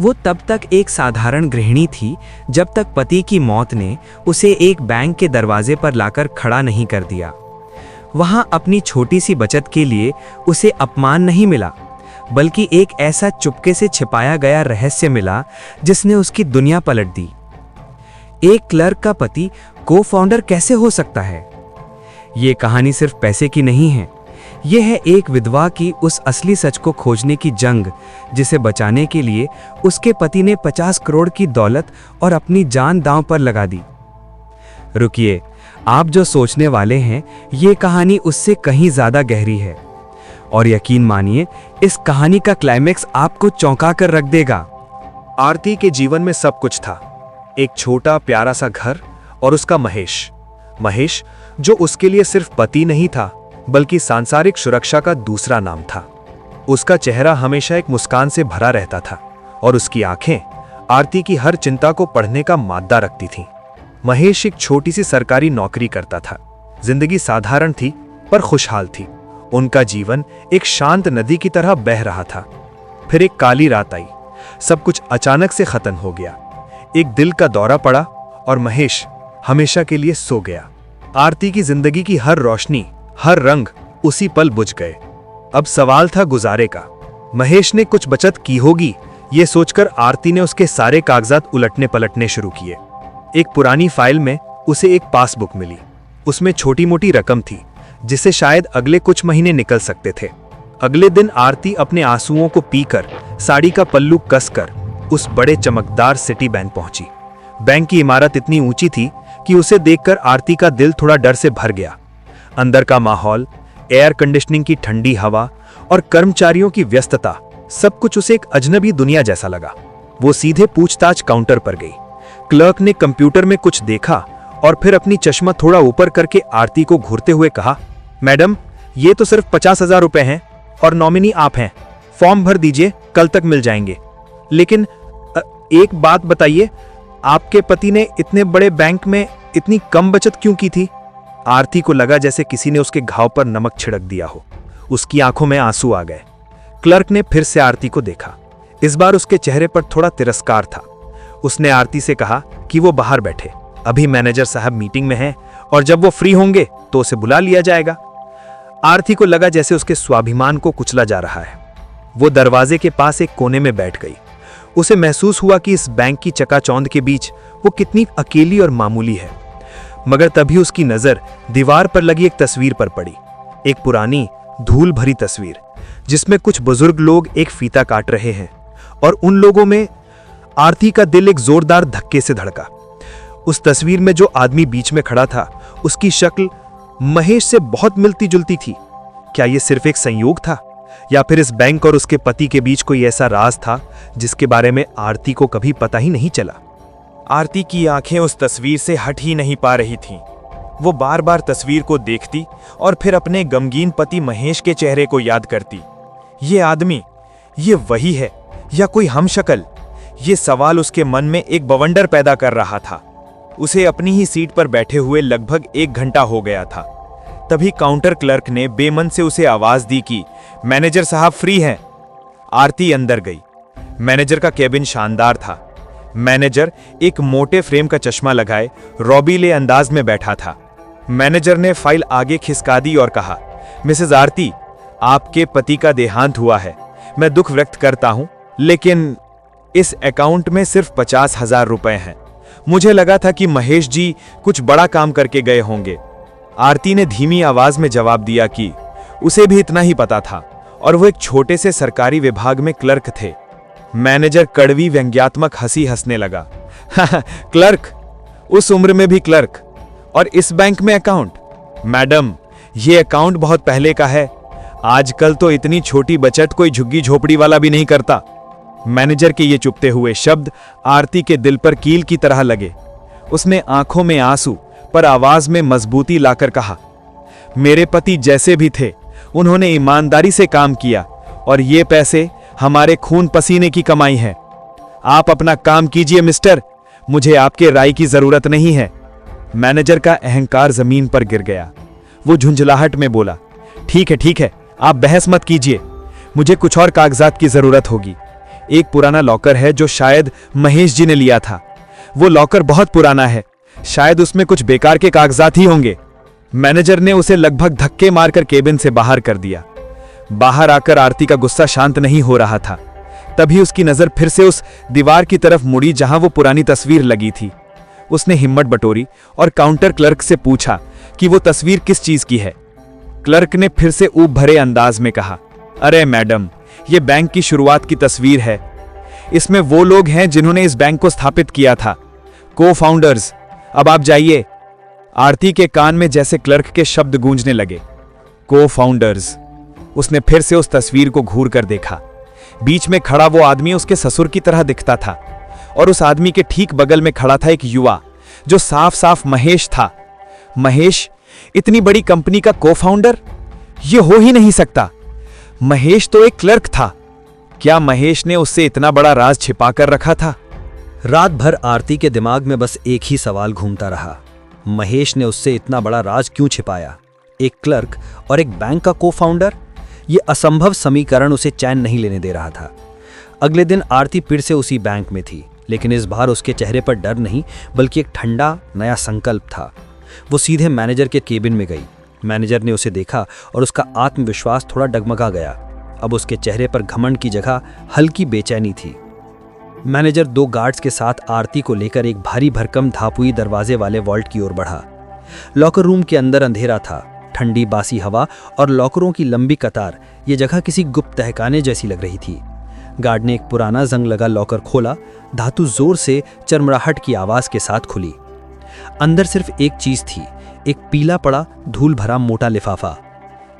वो तब तक एक साधारण गृहिणी थी जब तक पति की मौत ने उसे एक बैंक के दरवाजे पर लाकर खड़ा नहीं कर दिया। वहां अपनी छोटी सी बचत के लिए उसे अपमान नहीं मिला, बल्कि एक ऐसा चुपके से छिपाया गया रहस्य मिला जिसने उसकी दुनिया पलट दी। एक क्लर्क का पति को फाउंडर कैसे हो सकता है? ये कहानी सिर्फ पैसे की नहीं है, यह है एक विधवा की उस असली सच को खोजने की जंग, जिसे बचाने के लिए उसके पति ने 50 करोड़ की दौलत और अपनी जान दांव पर लगा दी। रुकिए, आप जो सोचने वाले हैं, ये कहानी उससे कहीं ज्यादा गहरी है। और यकीन मानिए, इस कहानी का क्लाइमेक्स आपको चौंका कर रख देगा। आरती के जीवन में सब कुछ था, एक छोटा प्यारा सा घर और उसका महेश, जो उसके लिए सिर्फ पति नहीं था बल्कि सांसारिक सुरक्षा का दूसरा नाम था। उसका चेहरा हमेशा एक मुस्कान से भरा रहता था और उसकी आंखें आरती की हर चिंता को पढ़ने का मादा रखती थीं। महेश एक छोटी सी सरकारी नौकरी करता था। जिंदगी साधारण थी पर खुशहाल थी। उनका जीवन एक शांत नदी की तरह बह रहा था। फिर एक काली रात आई, सब कुछ अचानक से खत्म हो गया। एक दिल का दौरा पड़ा और महेश हमेशा के लिए सो गया। आरती की जिंदगी की हर रोशनी, हर रंग उसी पल बुझ गए। अब सवाल था गुजारे का। महेश ने कुछ बचत की होगी, ये सोचकर आरती ने उसके सारे कागजात उलटने पलटने शुरू किए। एक पुरानी फाइल में उसे एक पासबुक मिली। उसमें छोटी मोटी रकम थी जिसे शायद अगले कुछ महीने निकल सकते थे। अगले दिन आरती अपने आंसुओं को पीकर, साड़ी का पल्लू कसकर उस बड़े चमकदार सिटी बैंक पहुंची। बैंक की इमारत इतनी ऊंची थी कि उसे देखकर आरती का दिल थोड़ा डर से भर गया। अंदर का माहौल, एयर कंडीशनिंग की ठंडी हवा और कर्मचारियों की व्यस्तता, सब कुछ उसे एक अजनबी दुनिया जैसा लगा। वो सीधे पूछताछ काउंटर पर गई। क्लर्क ने कंप्यूटर में कुछ देखा और फिर अपनी चश्मा थोड़ा ऊपर करके आरती को घूरते हुए कहा, मैडम, ये तो सिर्फ 50,000 रुपए हैं और नॉमिनी आप हैं। फॉर्म भर दीजिए, कल तक मिल जाएंगे। लेकिन एक बात बताइए, आपके पति ने इतने बड़े बैंक में इतनी कम बचत क्यों की थी? आरती को लगा जैसे किसी ने उसके घाव पर नमक छिड़क दिया हो। उसकी आंखों में आंसू आ गए। क्लर्क ने फिर से आरती को देखा। इस बार उसके चेहरे पर थोड़ा तिरस्कार था। उसने आरती से कहा कि वो बाहर बैठे, अभी मैनेजर साहब मीटिंग में हैं और जब वो फ्री होंगे तो उसे बुला लिया जाएगा। आरती को लगा जैसे उसके स्वाभिमान को कुचला जा रहा है। वो दरवाजे के पास एक कोने में बैठ गई। उसे महसूस हुआ कि इस बैंक की चकाचौंध के बीच वो कितनी अकेली और मामूली है। मगर तभी उसकी नजर दीवार पर लगी एक तस्वीर पर पड़ी। एक पुरानी धूल भरी तस्वीर जिसमें कुछ बुजुर्ग लोग एक फीता काट रहे हैं, और उन लोगों में आरती का दिल एक जोरदार धक्के से धड़का। उस तस्वीर में जो आदमी बीच में खड़ा था, उसकी शक्ल महेश से बहुत मिलती जुलती थी। क्या यह सिर्फ एक संयोग था, या फिर इस बैंक और उसके पति के बीच कोई ऐसा राज था जिसके बारे में आरती को कभी पता ही नहीं चला? आरती की आंखें उस तस्वीर से हट ही नहीं पा रही थीं। वो बार बार तस्वीर को देखती और फिर अपने गमगीन पति महेश के चेहरे को याद करती। ये आदमी, ये वही है या कोई हमशक्ल? ये सवाल उसके मन में एक बवंडर पैदा कर रहा था। उसे अपनी ही सीट पर बैठे हुए लगभग 1 घंटा हो गया था। तभी काउंटर क्लर्क ने बेमन से उसे आवाज दी कि मैनेजर साहब फ्री हैं। आरती अंदर गई। मैनेजर का केबिन शानदार था। मैनेजर एक मोटे फ्रेम का चश्मा लगाए रौबीले अंदाज में बैठा था। मैनेजर ने फाइल आगे खिसका दी और कहा, मिसेज आरती, आपके पति का देहांत हुआ है। मैं दुख व्यक्त करता हूं, लेकिन इस अकाउंट में सिर्फ 50,000 रुपए हैं। मुझे लगा था कि महेश जी कुछ बड़ा काम करके गए होंगे। आरती ने धीमी आवाज में जवाब दिया कि उसे भी इतना ही पता था और वो एक छोटे से सरकारी विभाग में क्लर्क थे। मैनेजर कड़वी व्यंग्यात्मक हंसी हंसने लगा। क्लर्क, उस उम्र में भी क्लर्क, और इस बैंक में अकाउंट? मैडम, ये अकाउंट बहुत पहले का है। आजकल तो इतनी छोटी बचत कोई झुग्गी झोपड़ी वाला भी नहीं करता। मैनेजर के ये चुपते हुए शब्द आरती के दिल पर कील की तरह लगे। उसने आंखों में आंसू पर आवाज में मजबूती लाकर कहा, मेरे पति जैसे भी थे, उन्होंने ईमानदारी से काम किया और ये पैसे हमारे खून पसीने की कमाई है। आप अपना काम कीजिए मिस्टर, मुझे आपके राय की जरूरत नहीं है। मैनेजर का अहंकार जमीन पर गिर गया। वो झुंझलाहट में बोला, ठीक है, आप बहस मत कीजिए, मुझे कुछ और कागजात की जरूरत होगी। एक पुराना लॉकर है जो शायद महेश जी ने लिया था। वो लॉकर बहुत पुराना है, शायद उसमें कुछ बेकार के कागजात ही होंगे। मैनेजर ने उसे लगभग धक्के मारकर केबिन से बाहर कर दिया। बाहर आकर आरती का गुस्सा शांत नहीं हो रहा था। तभी उसकी नजर फिर से उस दीवार की तरफ मुड़ी जहां वो पुरानी तस्वीर लगी थी। उसने हिम्मत बटोरी और काउंटर क्लर्क से पूछा कि वो तस्वीर किस चीज की है। क्लर्क ने फिर से ऊब भरे अंदाज में कहा, अरे मैडम, ये बैंक की शुरुआत की तस्वीर है। इसमें वो लोग हैं जिन्होंने इस बैंक को स्थापित किया था, को फाउंडर्स। अब आप जाइए। आरती के कान में जैसे क्लर्क के शब्द गूंजने लगे, को फाउंडर्स। उसने फिर से उस तस्वीर को घूर कर देखा। बीच में खड़ा वो आदमी उसके ससुर की तरह दिखता था और उस आदमी के ठीक बगल में खड़ा था एक युवा जो साफ साफ महेश था। महेश, इतनी बड़ी कंपनी का को फाउंडर? ये हो ही नहीं सकता। महेश तो एक क्लर्क था। क्या महेश ने उससे इतना बड़ा राज छिपा कर रखा था? रात भर आरती के दिमाग में बस एक ही सवाल घूमता रहा, महेश ने उससे इतना बड़ा राज क्यों छिपाया? एक क्लर्क और एक बैंक का को फाउंडर? ये असंभव समीकरण उसे चैन नहीं लेने दे रहा था। अगले दिन आरती फिर से उसी बैंक में थी, लेकिन इस बार उसके चेहरे पर डर नहीं बल्कि एक ठंडा नया संकल्प था। वो सीधे मैनेजर के केबिन में गई। मैनेजर ने उसे देखा और उसका आत्मविश्वास थोड़ा डगमगा गया। अब उसके चेहरे पर घमंड की जगह हल्की बेचैनी थी। मैनेजर 2 गार्ड्स के साथ आरती को लेकर एक भारी भरकम धापुई दरवाजे वाले वॉल्ट की ओर बढ़ा। लॉकर रूम के अंदर अंधेरा था। ठंडी बासी हवा और लॉकरों की लंबी कतार ये जगह किसी गुप्त तहखाने जैसी लग रही थी। गार्ड ने एक पुराना जंग लगा लॉकर खोला। धातु जोर से चरमराहट की आवाज के साथ खुली। अंदर सिर्फ एक चीज थी, एक पीला पड़ा धूल भरा मोटा लिफाफा।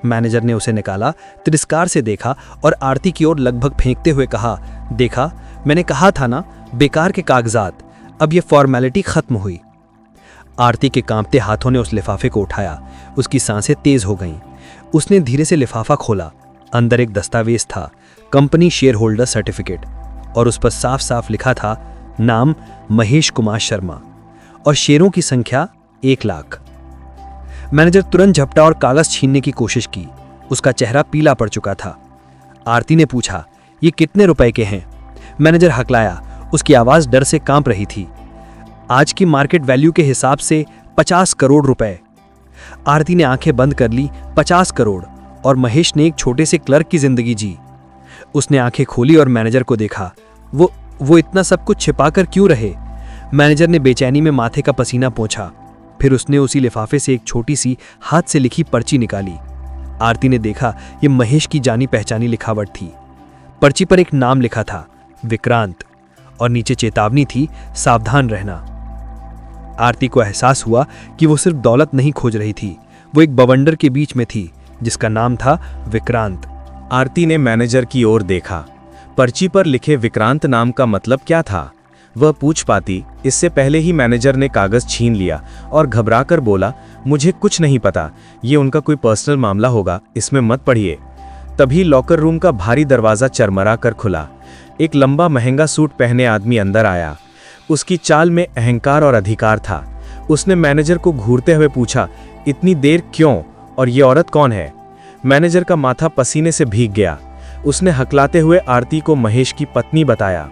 मैनेजर ने उसे निकाला, तिरस्कार से देखा और आरती की ओर लगभग फेंकते हुए कहा, देखा, मैंने कहा था ना, बेकार के कागजात। अब ये फॉर्मेलिटी खत्म हुई। आरती के कांपते हाथों ने उस लिफाफे को उठाया। उसकी सांसें तेज हो गईं। उसने धीरे से लिफाफा खोला। अंदर एक दस्तावेज था, कंपनी शेयर होल्डर सर्टिफिकेट, और उस पर साफ साफ लिखा था नाम महेश कुमार शर्मा और शेयरों की संख्या 1 लाख। मैनेजर तुरंत झपटा और कागज छीनने की कोशिश की। उसका चेहरा पीला पड़ चुका था। आरती ने पूछा, ये कितने रुपए के हैं? मैनेजर हकलाया। उसकी आवाज डर से कांप रही थी। आज की मार्केट वैल्यू के हिसाब से 50 करोड़ रुपए। आरती ने आंखें बंद कर ली। 50 करोड़, और महेश ने एक छोटे से क्लर्क की जिंदगी जी। उसने आंखें खोली और मैनेजर को देखा। वो इतना सब कुछ छिपाकर क्यों रहे? मैनेजर ने बेचैनी में माथे का पसीना पोंछा। फिर उसने उसी लिफाफे से एक छोटी सी हाथ से लिखी पर्ची निकाली। आरती ने देखा, ये महेश की जानी पहचानी लिखावट थी। पर्ची पर एक नाम लिखा था, विक्रांत, और नीचे चेतावनी थी, सावधान रहना। आरती को एहसास हुआ कि वो सिर्फ दौलत नहीं खोज रही थी, वो एक बवंडर के बीच में थी जिसका नाम था विक्रांत। आरती ने मैनेजर की ओर देखा। पर्ची पर लिखे विक्रांत नाम का मतलब क्या था? वह पूछ पाती, इससे पहले ही मैनेजर ने कागज छीन लिया और घबराकर बोला, मुझे कुछ नहीं पता, ये उनका कोई पर्सनल मामला होगा, इसमें मत पढ़िए। तभी लॉकर रूम का भारी दरवाजा चरमरा कर खुला। एक लंबा महंगा सूट पहने आदमी अंदर आया। उसकी चाल में अहंकार और अधिकार था। उसने मैनेजर को घूरते हुए पूछा, इतनी देर क्यों, और ये औरत कौन है? मैनेजर का माथा पसीने से भीग गया। उसने हकलाते हुए आरती को महेश की पत्नी बताया।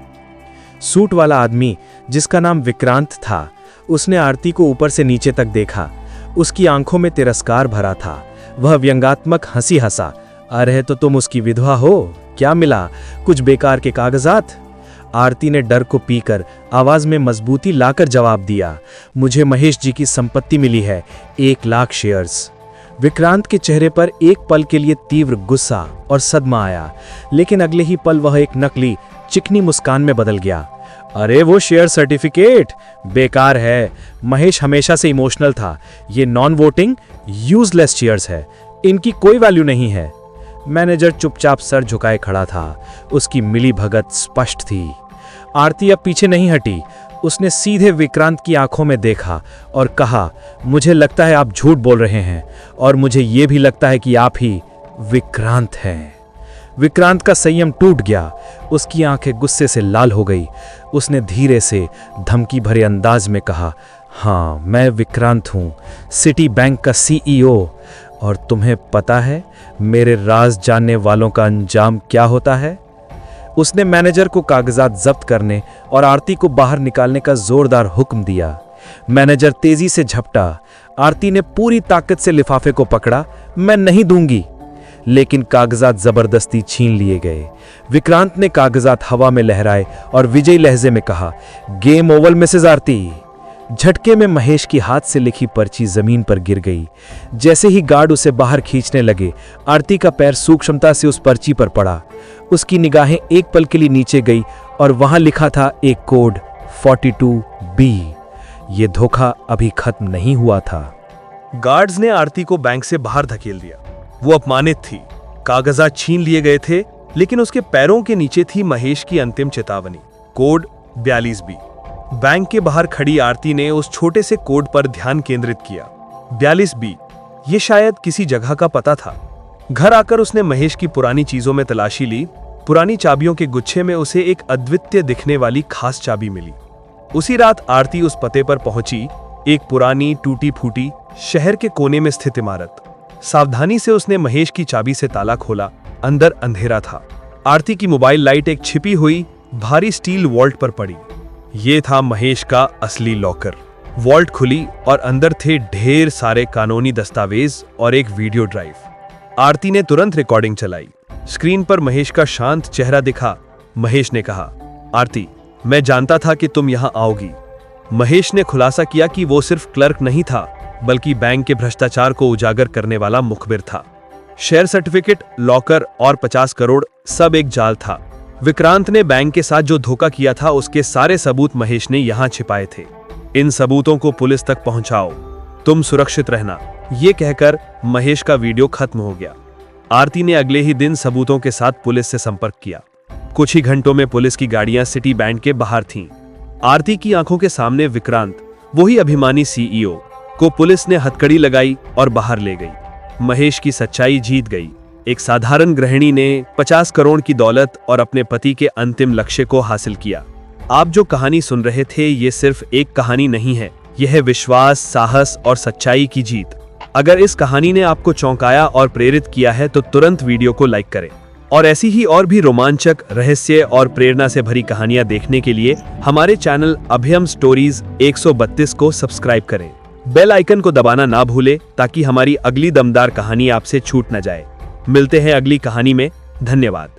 सूट वाला आदमी, जिसका नाम विक्रांत था, उसने आरती को ऊपर से नीचे तक देखा। उसकी आंखों में तिरस्कार भरा था। वह व्यंग्यात्मक हंसी हंसा, अरे तो तुम उसकी विधवा हो? क्या मिला, कुछ बेकार के कागजात? आरती ने डर को पीकर आवाज में मजबूती लाकर जवाब दिया, मुझे महेश जी की संपत्ति मिली है, 1 लाख शेयर्स। विक्रांत के चेहरे पर एक पल के लिए तीव्र गुस्सा और सदमा आया, लेकिन अगले ही पल वह एक नकली चिकनी मुस्कान में बदल गया। अरे वो शेयर सर्टिफिकेट बेकार है। महेश हमेशा से इमोशनल था। ये नॉन वोटिंग यूजलेस शेयर्स है, इनकी कोई वैल्यू नहीं है। मैनेजर चुपचाप सर झुकाए खड़ा था। उसकी मिली भगत स्पष्ट थी। आरती अब पीछे नहीं हटी। उसने सीधे विक्रांत की आंखों में देखा और कहा, मुझे लगता है आप झूठ बोल रहे हैं, और मुझे यह भी लगता है कि आप ही विक्रांत हैं। विक्रांत का संयम टूट गया। उसकी आंखें गुस्से से लाल हो गई। उसने धीरे से धमकी भरे अंदाज में कहा, हाँ, मैं विक्रांत हूं, सिटी बैंक का CEO, और तुम्हें पता है मेरे राज जानने वालों का अंजाम क्या होता है? उसने मैनेजर को कागजात जब्त करने और आरती को बाहर निकालने का जोरदार हुक्म दिया। मैनेजर तेजी से झपटा। आरती ने पूरी ताकत से लिफाफे को पकड़ा। मैं नहीं दूंगी। लेकिन कागजात जबरदस्ती छीन लिए गए। विक्रांत ने कागजात हवा में लहराए और विजयी लहजे में कहा, गेम ओवर मिसेस आरती। झटके में महेश की हाथ से लिखी पर्ची जमीन पर गिर गई। जैसे ही गार्ड उसे बाहर खींचने लगे, आरती का पैर सूक्ष्मता से उस पर्ची पर पड़ा। उसकी निगाहें एक पल के लिए नीचे गई और वहां लिखा था एक कोड 42B। ये धोखा अभी खत्म नहीं हुआ था। गार्ड्स ने आरती को बैंक से बाहर धकेल दिया। वो अपमानित थी। कागजात छीन लिए गए थे, लेकिन उसके पैरों के नीचे थी महेश की अंतिम चेतावनी, कोड 42B। बैंक के बाहर खड़ी आरती ने उस छोटे से कोड पर ध्यान केंद्रित किया। 42B, ये शायद किसी जगह का पता था। घर आकर उसने महेश की पुरानी चीजों में तलाशी ली। पुरानी चाबियों के गुच्छे में उसे एक अद्वितीय दिखने वाली खास चाबी मिली। उसी रात आरती उस पते पर पहुंची, एक पुरानी टूटी फूटी शहर के कोने में स्थित इमारत। सावधानी से उसने महेश की चाबी से ताला खोला। अंदर अंधेरा था। आरती की मोबाइल लाइट एक छिपी हुई भारी स्टील वॉल्ट पर पड़ी। ये था महेश का असली लॉकर। वॉल्ट खुली और अंदर थे ढेर सारे कानूनी दस्तावेज और एक वीडियो ड्राइव। आरती ने तुरंत रिकॉर्डिंग चलाई। स्क्रीन पर महेश का शांत चेहरा दिखा। महेश ने कहा, आरती, मैं जानता था कि तुम यहां आओगी। महेश ने खुलासा किया कि वो सिर्फ क्लर्क नहीं था, बल्कि बैंक के भ्रष्टाचार को उजागर करने वाला मुखबिर था। शेयर सर्टिफिकेट, लॉकर और 50 करोड़ सब एक जाल था। विक्रांत ने बैंक के साथ जो धोखा किया था, उसके सारे सबूत महेश ने यहां छिपाए थे। इन सबूतों को पुलिस तक पहुंचाओ, तुम सुरक्षित रहना। ये कहकर महेश का वीडियो खत्म हो गया। आरती ने अगले ही दिन सबूतों के साथ पुलिस से संपर्क किया। कुछ ही घंटों में पुलिस की गाड़ियां सिटी बैंक के बाहर थीं। आरती की आंखों के सामने विक्रांत, वही अभिमानी CEO, को पुलिस ने हथकड़ी लगाई और बाहर ले गई। महेश की सच्चाई जीत गई। एक साधारण गृहिणी ने 50 करोड़ की दौलत और अपने पति के अंतिम लक्ष्य को हासिल किया। आप जो कहानी सुन रहे थे, ये सिर्फ एक कहानी नहीं है, यह है विश्वास, साहस और सच्चाई की जीत। अगर इस कहानी ने आपको चौंकाया और प्रेरित किया है तो तुरंत वीडियो को लाइक करें और ऐसी ही और भी रोमांचक, रहस्य और प्रेरणा से भरी कहानियां देखने के लिए हमारे चैनल अभयम स्टोरीज 132 को सब्सक्राइब करें। बेल आइकन को दबाना ना भूलें ताकि हमारी अगली दमदार कहानी आपसे छूट न जाए। मिलते हैं अगली कहानी में। धन्यवाद।